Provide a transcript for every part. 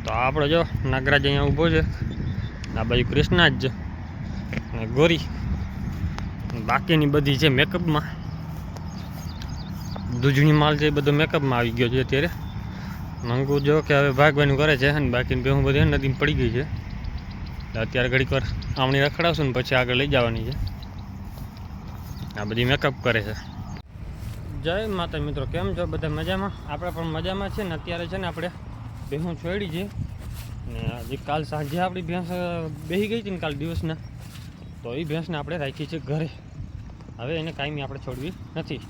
તો આપણે જો નાગરાજ અહીંયા ઊભો છે, આ બાજુ કૃષ્ણા જ અને ગોરી, બાકીની બધી છે મેકઅપમાં. દૂધની માલ છે એ બધો મેકઅપમાં આવી ગયો છે અત્યારે. મંગુ જો કે હવે ભાગવાનું કરે છે અને બાકીની બેહું બધી નદીમાં પડી ગઈ છે. અત્યારે ઘડીક વાર આમણી રખડાવશું ને પછી આગળ લઈ જવાની છે. આ બધી મેકઅપ કરે છે. જય માતા મિત્રો, કેમ છો બધા? મજામાં? આપણે પણ મજામાં છે ને. અત્યારે છે ને આપણે ભેંસું છોડી છે ને હજી કાલ સાંજે આપણી ભેંસ બેસી ગઈ હતી ને કાલ દિવસના, તો એ ભેંસને આપણે રાખી છે ઘરે. હવે એને કાયમી આપણે છોડવી નથી,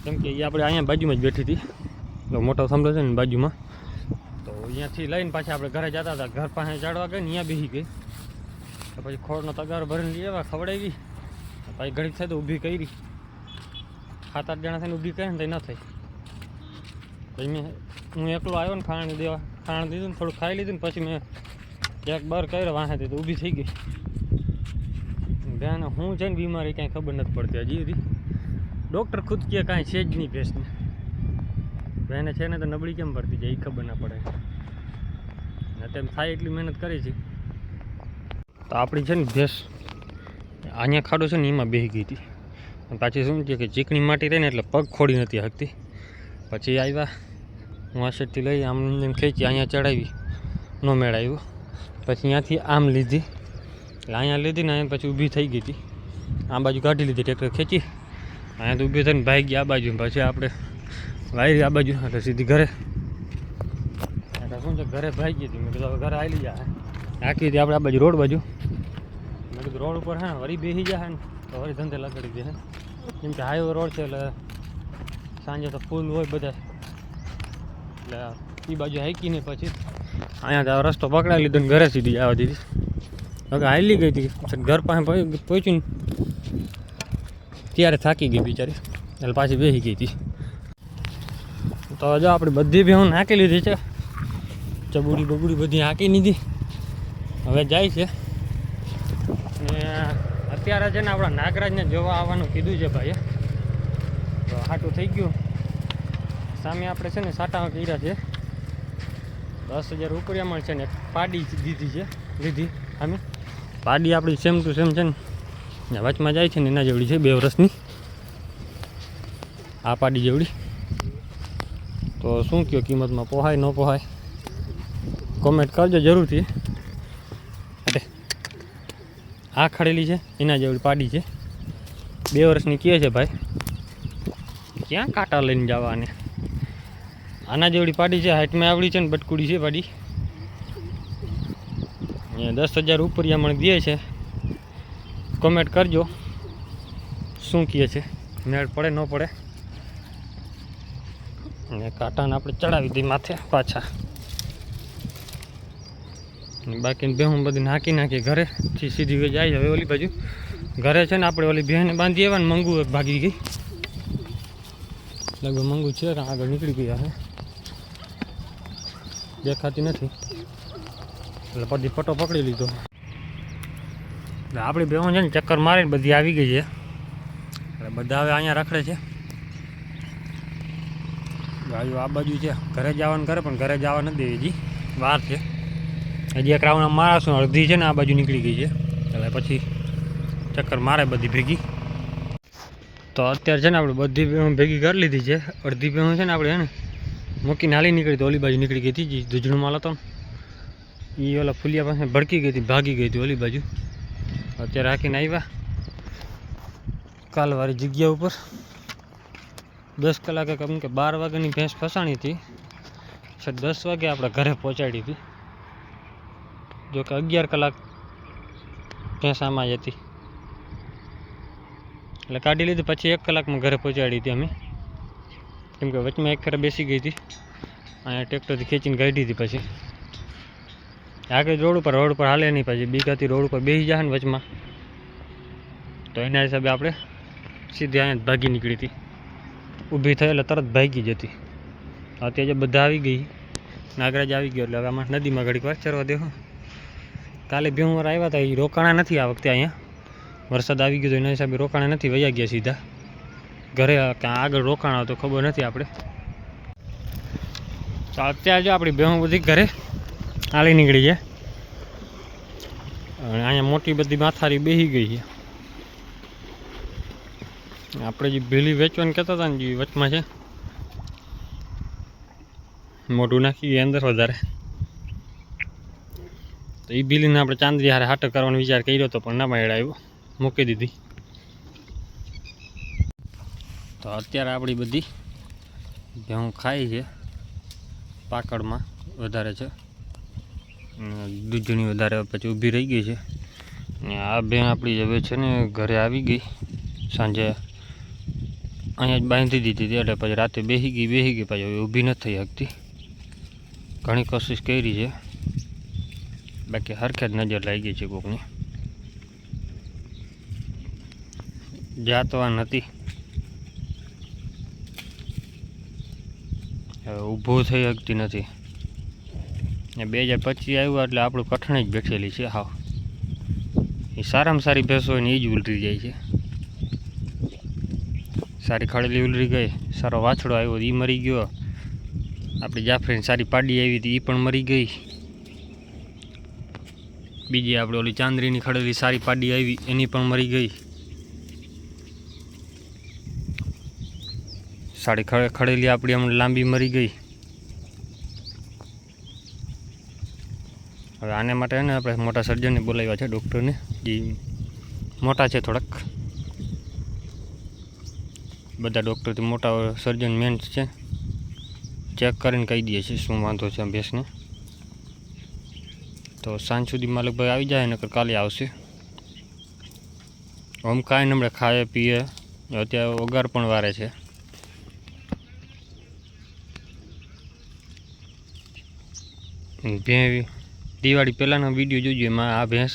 કેમ કે એ આપણે અહીંયા બાજુમાં જ બેઠી હતી, તો મોટો થાંભલો છે ને બાજુમાં, તો અહીંયાથી લઈને પાછા આપણે ઘરે જતા હતા. ઘર પાસે ચાડવા ગઈ ને અહીંયા બેસી ગઈ, તો પછી ખોળનો તગારો ભરીને લઈ આવ્યા, ખવડાવી, પછી ઘડીક થાય તો ઊભી કરી. 7-8 જણા થઈને ઊભી કરે ને તો ન થઈ. પછી હું એકલો આવ્યો ને ખાણ દીધું ને થોડું ખાઈ લીધું ને પછી મેં એક બાર કર્યો વાંસેથી, તો ઊભી થઈ ગઈ. બેન હું છે ને બીમારી કાંઈ ખબર નથી પડતી હજી સુધી. ડૉક્ટર ખુદ કહે કાંઈ છે જ નહીં ભેંસને. બેને છે ને તો નબળી કેમ પડતી જાય એ ખબર ના પડે. ને તેમ થાય એટલી મહેનત કરી છે. તો આપણી છે ને ભેંસ અહીંયા ખાડો છે ને એમાં બેસી ગઈ હતી. પાછી શું છે કે ચીકણી માટી રહી ને એટલે પગ ખોડી નથી શકતી. પછી આવ્યા, હું આ સાઈડથી લઈ આમ ખેંચી અહીંયા ચડાવી, ન મેળ આવ્યો. પછી ત્યાંથી આમ લીધી, એટલે અહીંયા લીધી ને અહીંયા પછી ઊભી થઈ ગઈ હતી. આ બાજુ કાઢી લીધી, ટ્રેક્ટર ખેંચી અહીંયાથી ઊભી થઈને ભાઈ ગયા આ બાજુ. પછી આપણે વાયરી આ બાજુ, એટલે સીધી ઘરે. એટલે શું છે ઘરે ભાઈ ગઈ હતી. મેં કીધું હવે ઘરે આવી જાય, રાખી હતી આપણે આ બાજુ રોડ બાજુ. મેં કીધું રોડ ઉપર હે વળી બેસી જાય ને તો વળી ધંધે લગાડી દે. કેમ કે હાઈવે રોડ છે એટલે સાંજે તો ફૂલ હોય બધા, એટલે એ બાજુ હાઈકીને પછી અહીંયા રસ્તો પકડાવી લીધો ને ઘરે સીધી આવવા દીધી. હવે હાલી ગઈ હતી, ઘર પાસે પહોંચ્યું ને ત્યારે થાકી ગઈ બિચારી, એટલે પાછી બેસી ગઈ હતી. તો જો આપણે બધી બી હું નાખી લીધી છે, ચબુડી બબુડી બધી હાંકી લીધી. હવે જાય છે ને અત્યારે છે ને આપણા નાગરાજને જોવા આવવાનું કીધું છે ભાઈએ, તો હાટું થઈ ગયું. સામે આપણે છે ને સાટા કર્યા છે, 10,000 રૂપિયામાં છે ને પાડી દીધી છે, લીધી અમે પાડી આપણી સેમ ટુ સેમ છે ને વચમાં જાય છે ને એના જેવડી છે, 2 વર્ષની આ પાડી જેવડી. તો શું કહો કિંમતમાં પોહાય ન પોહાય કોમેન્ટ કરજો જરૂરથી. એટલે આ ખડેલી છે એના જેવડી પાડી છે, 2 વર્ષની કહે છે ભાઈ. ક્યાં કાંટા લઈને જવા? અને આના જેવડી પાડી છે, હાઈટમાં આવડી છે ને બટકુડી છે પાડી. 10,000 રૂપિયા મને દે છે. કોમેન્ટ કરજો શું કહે છે, મેળ પડે ન પડે. અને કાંટાને આપણે ચડાવી દઈએ માથે પાછા. બાકીની બેહું બધી નાખી નાખી ઘરેથી સીધી જાય. હવે ઓલી બાજુ ઘરે છે ને આપણે ઓલી બહેને બાંધી આવ્યા ને મંગુ એક ભાગી ગઈ. લગભગ મંગુ છે આગળ નીકળી ગયા છે, દેખાતી નથી, એટલે પછી પટો પકડી લીધો. આપણી બેહું છે ને ચક્કર મારીને બધી આવી ગઈ છે, એટલે બધા હવે અહીંયા રખડે છે. ગાડીઓ આ બાજુ છે, ઘરે જવાનું કરે પણ ઘરે જવા નથી દેવી, હજી વાર છે. હજી એક રાઉન્ડ મારશું, અડધી છે ને આ બાજુ નીકળી ગઈ છે, એટલે પછી ચક્કર મારે બધી ભેગી. તો અત્યારે છે ને આપણે બધી ભેગું ભેગી કરી લીધી છે. અડધી ભેગું છે ને આપણે ને મૂકીને હાલી નીકળી તો ઓલી બાજુ નીકળી ગઈ હતી, જે દૂધનો માલ હતો ને એ ઓલા ફુલિયા પાસે ભડકી ગઈ હતી, ભાગી ગઈ હતી ઓલી બાજુ. અત્યારે રાખીને આવ્યા કાલવાળી જગ્યા ઉપર. 10 કલાકે કેમ કે 12 વાગ્યાની ભેંસ ફસાણી હતી, 10 વાગે આપણે ઘરે પહોંચાડી હતી. જો કે 11 કલાક ભેંસ આમાં જ હતી, એટલે કાઢી લીધી. પછી 1 કલાકમાં ઘરે પહોંચાડી હતી અમે, કેમ કે વચમાં એક ફેર બેસી ગઈ હતી, અહીંયા ટ્રેક્ટરથી ખેંચીને કાઢી હતી. પછી આગળ રોડ ઉપર હાલે નહીં, પછી બીકાથી રોડ ઉપર બેસી જાય ને વચમાં, તો એના હિસાબે આપણે સીધી અહીંયા ભાગી નીકળી હતી. ઊભી થઈ એટલે તરત ભાગી જતી. અત્યારે બધા આવી ગઈ, નાગરાજ આવી ગયો, એટલે હવે આમાં નદીમાં ઘડીક વાર ચરવા દેવો. કાલે ભેહુંવાર આવ્યા હતા, એ રોકાણા નથી આ વખતે. અહીંયા વરસાદ આવી ગયો તો એના હિસાબે રોકાણા નથી, વયા ગયા સીધા ઘરે. ક્યાં આગળ રોકાણા તો ખબર નથી આપણે. તો અત્યારે જો આપણી ભેહું બધી ઘરે આલી નીકળી છે અને અહીંયા મોટી બધી માથારી બેસી ગઈ છે. આપણે જે ભીલી વેચવાનું કહેતા હતા ને જે વચમાં છે મોઢું નાખી ગઈ અંદર વધારે, તો એ ભીલીને આપણે ચાંદરી હારે હાટક કરવાનો વિચાર કર્યો હતો પણ ના મેળ આવ્યો, મૂકી દીધી. તો અત્યારે આપણી બધી ભેહું ખાઈ છે, પાકડમાં વધારે છે, દૂધની વધારે પછી ઊભી રહી ગઈ છે. અને આ ભેં આપણી હવે છે ને ઘરે આવી ગઈ, સાંજે અહીંયા જ બાંધી દીધી હતી એટલે પછી રાતે બેસી ગઈ પછી હવે ઊભી નથી થઈ શકતી. ઘણી કોશિશ કરી છે, બાકી હરખે જ નજર લાગી ગઈ છે કોકની. જાતવાન હતી, હવે ઊભો થઈ શકતી નથી. 2025 આવ્યું એટલે આપણું કઠણ જ બેઠેલી છે. હાવ એ સારામાં સારી ભેંસ હોય ને એ જ ઉલરી જાય છે. સારી ખડેલી ઉલરી ગઈ, સારો વાછડો આવ્યો એ મરી ગયો, આપણી જાફરીની સારી પાડી આવી હતી એ પણ મરી ગઈ. બીજી આપણે ઓલી ચાંદરીની ખડેલી સારી પાડી આવી એની પણ મરી ગઈ. સારી ખડેલી આપણી હમણાં લાંબી મરી ગઈ. હવે આને માટે ને આપણે મોટા સર્જનને બોલાવ્યા છે, ડૉક્ટરને, જે મોટા છે થોડાક. બધા ડૉક્ટરથી મોટા સર્જન મેન છે, ચેક કરીને કહી દઈએ છીએ શું વાંધો છે ભેંસને. તો સાંજ સુધીમાં લગભગ આવી જાય, નકર કાલે આવશે. આમ કાંઈ નમળે ખાય પીએ, અત્યારે વગાર પણ વારે છે. દિવાળી પહેલાંનો વિડીયો જોજો, એમાં આ ભેંસ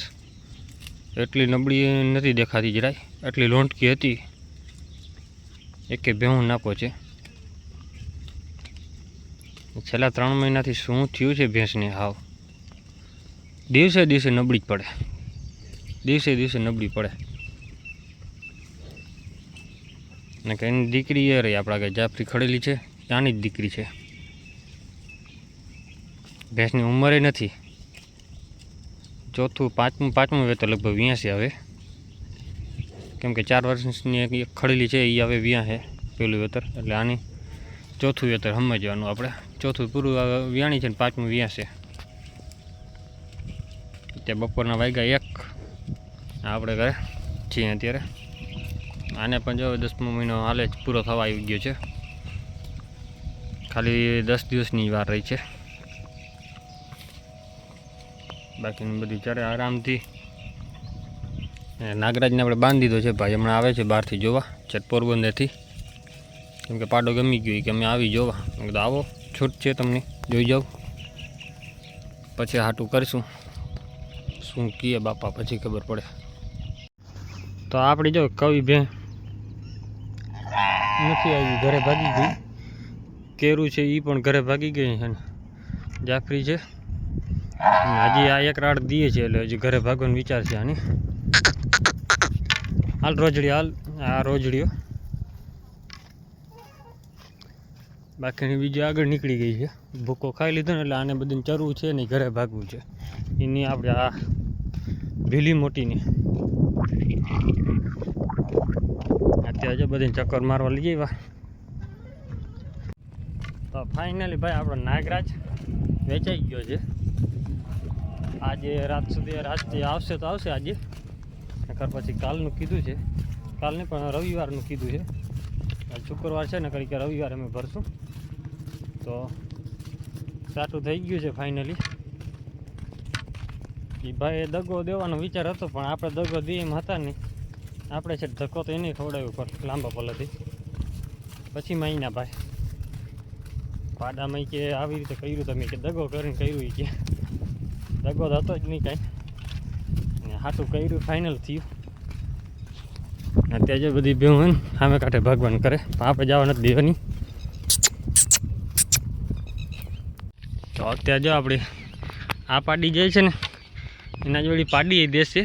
એટલી નબળી નથી દેખાતી જરાય, એટલી લોંટકી હતી, એકે ભેહું ના પહોંચે. છેલ્લા 3 મહિનાથી શું થયું છે ભેંસને, હાવ દિવસે દિવસે નબળી જ પડે, દિવસે દિવસે નબળી પડે. ને કે એની દીકરી એ રહી આપણા કે જાફરી ખડેલી છે ત્યાંની જ દીકરી છે. ભેંસની ઉંમરે નથી, પાંચમું વેતર લગભગ 82 આવે, કેમ કે 4 વર્ષની એક ખડેલી છે એ હવે 82 છે પહેલું વેતર, એટલે આની ચોથું વેતર સમજવાનું આપણે. ચોથું પૂરું વ્યાણી છે ને 5મું 82. ત્યાં બપોરના વાગ્યા 1, આપણે ઘરે છીએ અત્યારે. આને પણ જો 10મો મહિનો હાલે જ પૂરો થવા આવી ગયો છે, ખાલી 10 દિવસની વાર રહી છે. બાકીની બધી ચારે આરામથી. નાગરાજને આપણે બાંધી દીધો છે ભાઈ, હમણાં આવે છે બહારથી જોવા, ચટ પોરબંદરથી, કેમ કે પાડો ગમી ગયો કે અમે આવી જોવા. તો આવો, છૂટ છે તમને, જોઈ જાઓ, પછી હાટું કરીશું શું કીએ બાપા, પછી ખબર પડે. તો આપણી જો કવિ ભેં નથી આવી, ઘરે ભાગી ગઈ. કેરું છે એ પણ ઘરે ભાગી ગઈ છે ને જાફરી છે. હજી આ એક રાડ દીએ છે એટલે હજી ઘરે ભાગવાનો વિચાર છે આની. હાલ રોજડી, હાલ આ રોજડીઓ. બાકીની બીજી આગળ નીકળી ગઈ છે, ભૂકો ખાઈ લીધો ને એટલે આને બધું ચરવું છે ને ઘરે ભાગવું છે. એની આપણે આ ભીલી મોટીની અત્યારે જો બધી ચક્કર મારવા લઈ આવ્યા. તો ફાઇનલી ભાઈ આપણો નાગરાજ વેચાઈ ગયો છે. આજે રાત સુધી, રાતથી આવશે તો આવશે આજે, નકર પછી કાલનું કીધું છે. કાલને પણ રવિવારનું કીધું છે. શુક્રવાર છે ને, કરી કે રવિવારે અમે ભરશું. તો સાચું થઈ ગયું છે ફાઇનલી. એ ભાઈ દગો દેવાનો વિચાર હતો પણ આપણે દગો દઈએ એમ હતા નહીં. આપણે છે ધક્કો તો એને ખવડાવ્યો પણ લાંબા પલ્લાથી. પછી મહિના ભાઈ પાડામાં કે આવી રીતે કર્યું તમે, કે દગો કરીને કર્યું એ કે દગો તો હતો જ નહીં કાંઈ, અને હાટું કર્યું ફાઇનલ થયું. અત્યારે જો બધી ભેવું હોય ને સામે કાંઠે ભગવાન કરે, આપણે જવા નથી દેવાની. તો અત્યારે જો આપણે આ પાડી જાય છે ને એના જોડી પાડી દેશે,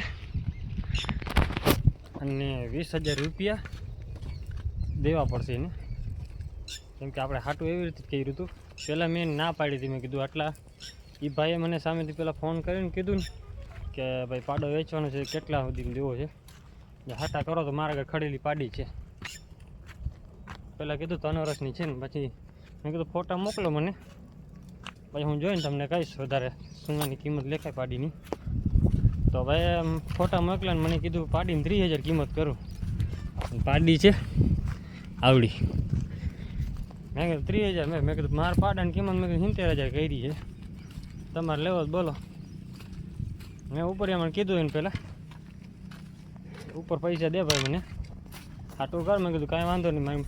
અને 20,000 રૂપિયા દેવા પડશે એને, કેમ કે આપણે હાટું એવી રીતે કર્યું હતું. પહેલાં મેં ના પાડી હતી, મેં કીધું આટલા એ ભાઈએ મને સામેથી પહેલાં ફોન કરીને કીધું ને કે ભાઈ પાડો વેચવાનો છે, કેટલા સુધી દેવો છે, જે હાટા કરો તો મારા આગળ ખડેલી પાડી છે. પહેલાં કીધું 3 વર્ષની છે ને, પછી મેં કીધું ફોટા મોકલો મને, પછી હું જોઈને તમને કહીશ વધારે સોનાની કિંમત લેખાય પાડીની. તો ભાઈ ફોટા મોકલ્યા ને મને કીધું પાડીને 30,000 કિંમત કરું. પાડી છે આવડી. મેં કીધું 30,000. મેં કીધું મારા પાડાની કિંમત મેં કીધું 70,000 કરી છે, તમારે લેવો જ બોલો. મેં ઉપર મને કીધું એને પહેલાં ઉપર પૈસા દે ભાઈ મને, આટલું કર. મેં કીધું કાંઈ વાંધો નહીં,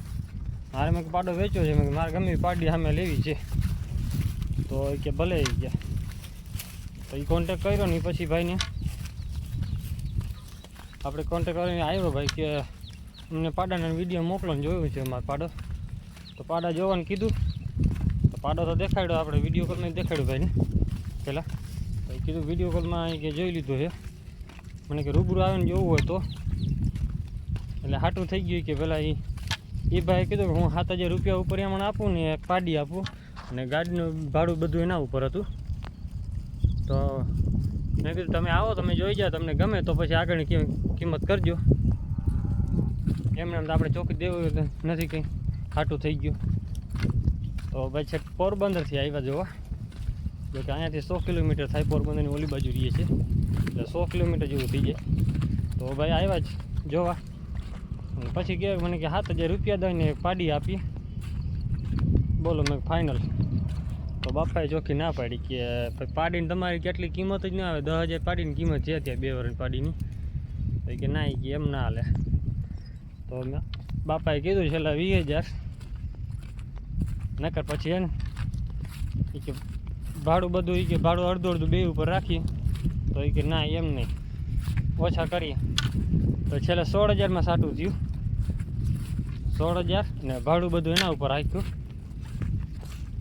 મારે મેં પાડો વેચ્યો છે, મેં મારે ગમે પાડી સામે લેવી છે. તો એ કે ભલે એ ગયા. તો એ કોન્ટેક કર્યો ને પછી ભાઈને આપણે કોન્ટેક કરીને આવ્યો ભાઈ કે અમને પાડાનો વિડીયો મોકલો ને જોયું છે અમારે પાડો. તો પાડા જોવાનું કીધું, તો પાડો તો દેખાડ્યો, આપણે વિડીયો કોલમાં દેખાડ્યું ભાઈને પહેલાં. તો એ કીધું વિડીયો કોલમાં કે જોઈ લીધું છે. મને કે રૂબરૂ આવીને જોવું હોય તો, એટલે હાટું થઈ ગયું કે પહેલાં એ ભાઈએ કીધું કે હું 7,000 રૂપિયા ઉપર એમાં આપું ને એક પાડી આપું, અને ગાડીનું ભાડું બધું એના ઉપર હતું. તો મેં કીધું તમે આવો, તમે જોઈ જાઓ, તમને ગમે તો પછી આગળની કિંમત કરજો. એમને આપણે ચોખ્ખી દેવું નથી, કંઈ ખાટું થઈ ગયું. તો ભાઈ છે પોરબંદરથી આવ્યા જોવા, જો કે અહીંયાથી 100 કિલોમીટર થાય, પોરબંદરની ઓલી બાજુ રહીએ છીએ, એટલે 100 કિલોમીટર જેવું થઈ જાય. તો ભાઈ આવ્યા જ જોવા, પછી કહે મને કે 7,000 રૂપિયા દઈને પાડી આપી. બોલો મેં ફાઇનલ. તો બાપાએ ચોખ્ખી ના પાડી કે ભાઈ પાડીને તમારી કેટલી કિંમત જ ના આવે, 10,000 પાડીની કિંમત છે અત્યારે 2 વર્ષની પાડીની. તો કે ના, એ કે એમ ના હાલે. તો બાપાએ કીધું છેલ્લા 20,000 નકર પછી એને એ કે ભાડું બધું, એ કે ભાડું અડધું બે ઉપર રાખીએ. તો એ કે ના એમ નહીં, ઓછા કરીએ. તો છેલ્લે 16,000માં સાટું થયું. 16,000 ને ભાડું બધું એના ઉપર રાખ્યું,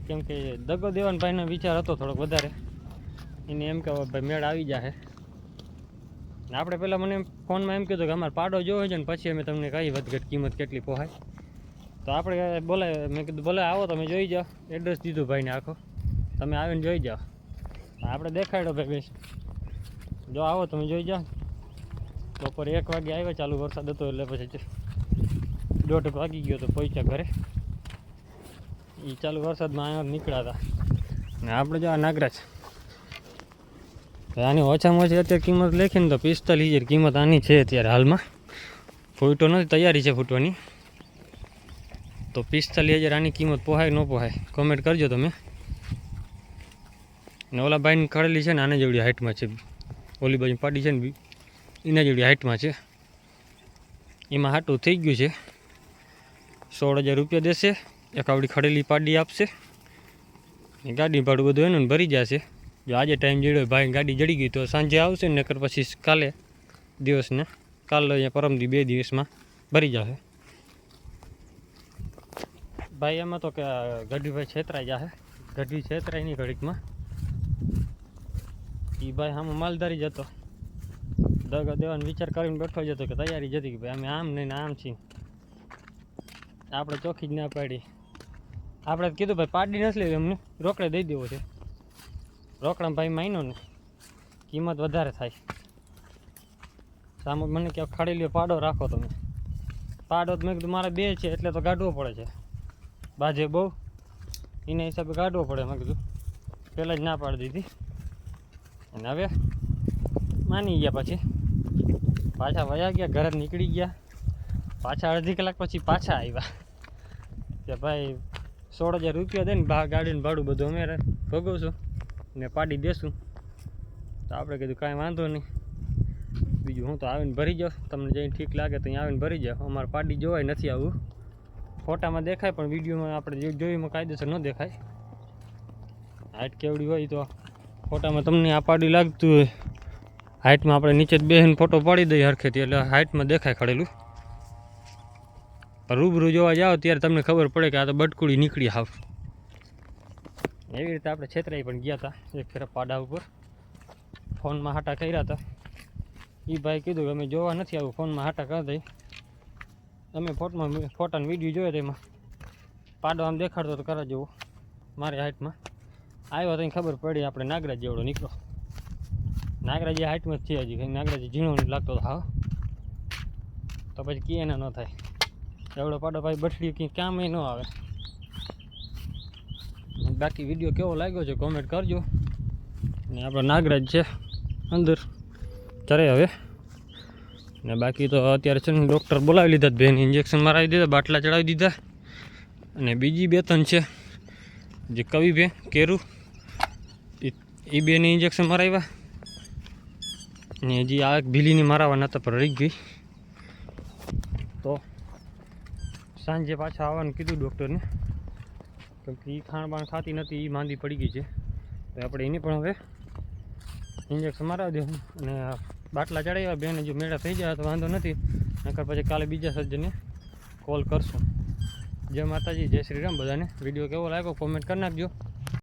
કેમ કે દગો દેવાન ભાઈનો વિચાર હતો થોડોક વધારે. એને એમ કે ભાઈ મેળ આવી જશે. ને આપણે પહેલાં મને ફોનમાં એમ કીધું કે અમારે પાડો જોવો છે ને પછી અમે તમને કઈ વધઘટ કિંમત કેટલી પોહાય. તો આપણે બોલાય, મેં કીધું બોલે આવો તમે જોઈ જાઓ. એડ્રેસ દીધું ભાઈને આખો, તમે આવીને જોઈ જાઓ. આપણે દેખાડ્યો ભાઈ બેસ, જો આવો તમે જોઈ જાઓ. બપોરે 1 વાગે આવ્યા, ચાલુ વરસાદ હતો એટલે પછી 1:30 વાગી ગયો તો પહોંચ્યા ઘરે. એ ચાલુ વરસાદમાં અહીંયા નીકળ્યા હતા. ને આપણે જો આ નાગરાજ, આની ઓછામાં ઓછી અત્યારે કિંમત લખીને તો 45,000 કિંમત આની છે અત્યારે હાલમાં. ફૂટો નથી, તૈયારી છે ફૂટવાની. તો 45,000 આની કિંમત પોહાય ન પોહાય કોમેન્ટ કરજો તમે. ને ઓલા ભાઈની ખડેલી છે ને આને જેવડી હાઇટમાં છે, ઓલી બાજુ પાડી છે ને એના જેવડી હાઇટમાં છે. એમાં હાટું થઈ ગયું છે. 16,000 રૂપિયા દેશે, એક આવડી ખડેલી પાડી આપશે. ગાડી ભાડું બધું એનું ભરી જશે. જો આજે ટાઈમ જડ્યો ભાઈ, ગાડી જડી ગઈ તો સાંજે આવશે ને, નકર પછી કાલે દિવસને કાલે અહીંયા પરમદી 2 દિવસમાં ભરી જશે. ભાઈ એમાં તો કે ગઢવીભાઈ છેતરાઈ જશે, ગઢવી છેતરાય નહીં ઘડીકમાં. એ ભાઈ આમાં માલધારી જતો, દગા દેવાનો વિચાર કરીને બેઠો જતો કે તૈયારી જતી કે ભાઈ અમે આમ નહીં ને આમ છીએ. આપણે ચોખ્ખી જ ના પાડી. આપણે કીધું ભાઈ પાડી નથી લેવી, અમને રોકડે દઈ દેવો છે. રોકડા ભાઈ માયનો ને કિંમત વધારે થાય. સામે મને કે ખડેલીઓ પાડો રાખો તમે. પાડો મેં કીધું મારે 2 છે એટલે તો કાઢવો પડે છે, બાજે બહુ એના હિસાબે કાઢવો પડે. મેં કીધું પહેલાં જ ના પાડી દીધી. અને હવે માની ગયા, પછી પાછા વયા ગયા, ઘરે નીકળી ગયા. પાછા અડધી કલાક પછી પાછા આવ્યા કે ભાઈ 16,000 રૂપિયા દે ને ગાડીનું ભાડું બધું અમે ભોગવશું ને પાડી દેશું. તો આપણે કીધું કાંઈ વાંધો નહીં, બીજું હું તો આવીને ભરી જાઉં, તમને જઈને ઠીક લાગે તો અહીંયા આવીને ભરી જાઓ. અમારે પાડી જોવાય નથી આવું, ફોટામાં દેખાય પણ વિડીયોમાં આપણે જોઈમાં કાયદેસર ન દેખાય. હાઇટ કેવડી હોય તો ફોટામાં તમને આ પાડી લાગતું હોય, હાઇટમાં આપણે નીચે બેસીને ફોટો પાડી દઈએ હરખેથી એટલે હાઇટમાં દેખાય ખડેલું. પણ રૂબરૂ જોવા જાઓ ત્યારે તમને ખબર પડે કે આ તો બટકુડી નીકળી હાવ. એવી રીતે આપણે છેતરાઈ પણ ગયા હતા એક ફેરા પાડા ઉપર, ફોનમાં હાટા કર્યા હતા. એ ભાઈ કીધું કે અમે જોવા નથી આવું, ફોનમાં હાટા કરી દઈ. અમે ફોટાનો વિડીયો જોયો તો એમાં પાડો આમ દેખાડતો તો કરા જેવો મારી હાઇટમાં. આવ્યો તો ખબર પડી આપણે નાગરાજ જેવડો નીકળો. નાગરાજ એ હાઈટમાં જ છે હજી, કંઈ નાગરાજ ઝીણો લાગતો હા, તો પછી ક્યાંય ન થાય. એવડો પાડો ભાઈ બઠડી કંઈ કામ ન આવે. બાકી વિડીયો કેવો લાગ્યો છે કોમેન્ટ કરજો. ને આપણો નાગરાજ છે અંદર ચરે હવે. ને બાકી તો અત્યારે છે ને ડૉક્ટર બોલાવી લીધા, બેન ઇન્જેક્શન મરાવી દીધા, બાટલા ચડાવી દીધા. અને બીજી 2-3 છે જે કવિ બે કેરું એ બેને ઇન્જેક્શન મરાવ્યા. ને હજી આ એક ભીલીની મારાવાના હતા પણ રહી ગઈ. તો સાંજે પાછા આવવાનું કીધું ડૉક્ટરને, કેમ કે એ ખાણ ખાતી નથી, એ માંદી પડી ગઈ છે. તો આપણે એને પણ હવે ઇન્જેક્શન મરાવી દેવું. અને બાટલા ચડાવ્યા બેને, જો મેળા થઈ જાય તો વાંધો નથી, નકર પછી કાલે બીજા સર્જનને કોલ કરશું. જય માતાજી, જય શ્રી રામ. બધાને વિડીયો કેવો લાગ્યો કોમેન્ટ કરી નાખજો.